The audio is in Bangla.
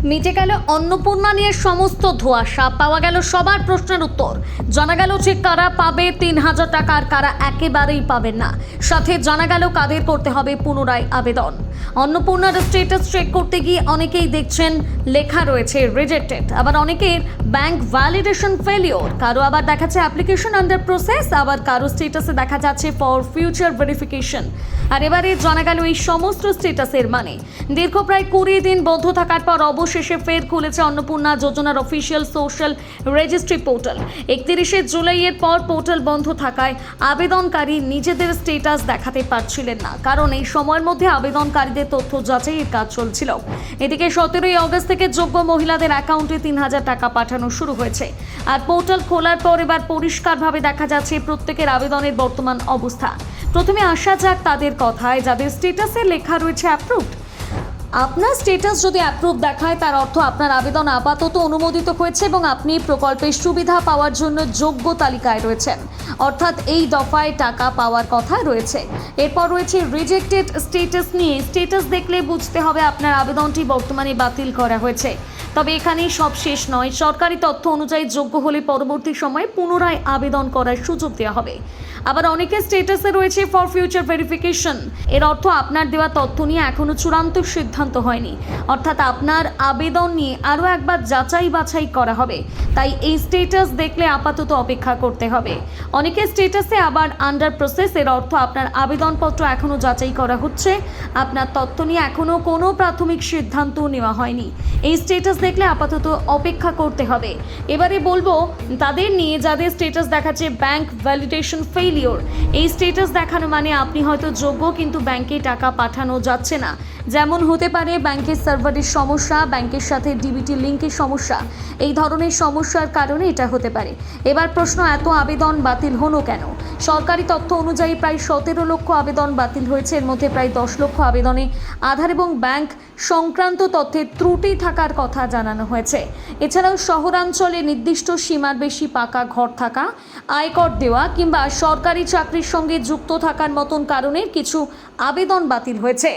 মিটে গেল অন্নপূর্ণা নিয়ে সমস্ত ধোঁয়াশা, পাওয়া গেল সবার প্রশ্নের উত্তর। জানা গেল যে কারা পাবে ৩,০০০ টাকা আর কারা একেবারেই পাবেন না। সাথে জানা গেল কাদের করতে হবে পুনরায় আবেদন। অন্নপূর্ণার স্ট্যাটাস চেক করতে গিয়ে অনেকেই দেখছেন লেখা রয়েছে রিজেক্টেড, আবার অনেকের ব্যাংক ভ্যালিডেশন ফেলিওর, কারো আবার দেখাচ্ছে অ্যাপ্লিকেশন আন্ডার প্রসেস, আবার কারো স্ট্যাটাসে দেখা যাচ্ছে ফর ফিউচার ভেরিফিকেশন। আর এবারে জানা গেল এই সমস্ত স্ট্যাটাসের মানে দীর্ঘ প্রায় 20 দিন বন্ধ থাকার পর অবশেষে ফের খুলেছে অন্নপূর্ণা যোজনার অফিসিয়াল সোশ্যাল রেজিস্ট্রি পোর্টাল। 31শে জুলাইয়ের পর পোর্টাল বন্ধ থাকায় আবেদনকারী নিজেদের স্ট্যাটাস দেখাতে পারছিলেন না, কারণ এই সময়ের মধ্যে আবেদনকারীদের তথ্য যাচাইয়ের কাজ চলছিল। এদিকে 17ই অগস্ট থেকে যোগ্য মহিলাদের অ্যাকাউন্টে 3,000 টাকা পাঠানো শুরু হয়েছে। আর পোর্টাল খোলার পর এবার পরিষ্কারভাবে দেখা যাচ্ছে প্রত্যেকের আবেদনের বর্তমান অবস্থা। প্রথমে আসা যাক তাদের কথায়, যাদের স্ট্যাটাসে লেখা রয়েছে অ্যাপ্রুভড। আপনার স্ট্যাটাস যদি অ্যাপ্রুভ দেখায় তার অর্থ আপনার আবেদন আপাতত অনুমোদিত হয়েছে এবং আপনি প্রকল্পের সুবিধা পাওয়ার জন্য যোগ্য তালিকায় রয়েছেন, অর্থাৎ এই দফায় টাকা পাওয়ার কথা রয়েছে। এরপর রয়েছে রিজেক্টেড স্ট্যাটাস নিয়ে। স্ট্যাটাস দেখলে বুঝতে হবে আপনার আবেদনটি বর্তমানে বাতিল করা হয়েছে। তবে এখানেই সব শেষ নয়, সরকারি তথ্য অনুযায়ী যোগ্য হলে পরবর্তী সময়ে পুনরায় আবেদন করার সুযোগ দেওয়া হবে। আবার অনেকের স্ট্যাটাসে রয়েছে ফর ফিউচার ভেরিফিকেশন। এর অর্থ আপনার দেওয়া তথ্য নিয়ে এখনো চূড়ান্ত সিদ্ধান্ত হয়নি, অর্থাৎ আপনার আবেদন নিয়ে আরও একবার যাচাই বাছাই করা হবে। তাই এই স্ট্যাটাস দেখলে আপাতত অপেক্ষা করতে হবে। অনেকের স্ট্যাটাসে আবার আন্ডার প্রসেস, এর অর্থ আপনার আবেদনপত্র এখনও যাচাই করা হচ্ছে, আপনার তথ্য নিয়ে এখনও কোনো প্রাথমিক সিদ্ধান্ত নেওয়া হয়নি। এই স্ট্যাটাস দেখলে আপাতত অপেক্ষা করতে হবে। এবারে বলবো তাদের নিয়ে যাদের স্ট্যাটাস দেখাচ্ছে ব্যাংক ভ্যালিডেশন ফেইলিওর। এই স্ট্যাটাস দেখানো মানে আপনি হয়তো যোগ্য কিন্তু ব্যাংকে টাকা পাঠানো যাচ্ছে না। যেমন হতে পারে ব্যাংকের সার্ভারের সমস্যা, ব্যাংকের সাথে ডিবিটি লিঙ্কের সমস্যা। এই ধরনের সমস্যার কারণে এটা হতে পারে। এবার প্রশ্ন, এত আবেদন বাতিল হলো কেন? সরকারি তথ্য অনুযায়ী প্রায় 17 লক্ষ আবেদন বাতিল হয়েছে। এর মধ্যে প্রায় 10 লক্ষ আবেদনে আধার এবং ব্যাংক সংক্রান্ত তথ্যের ত্রুটি থাকার কথা জানানো হয়েছে। এছাড়াও শহরাঞ্চলে নির্দিষ্ট সীমার বেশি পাকা ঘর থাকা, আয়কর দেওয়া কিংবা সরকারি চাকরির সঙ্গে যুক্ত থাকার মতন কারণে কিছু আবেদন বাতিল হয়েছে।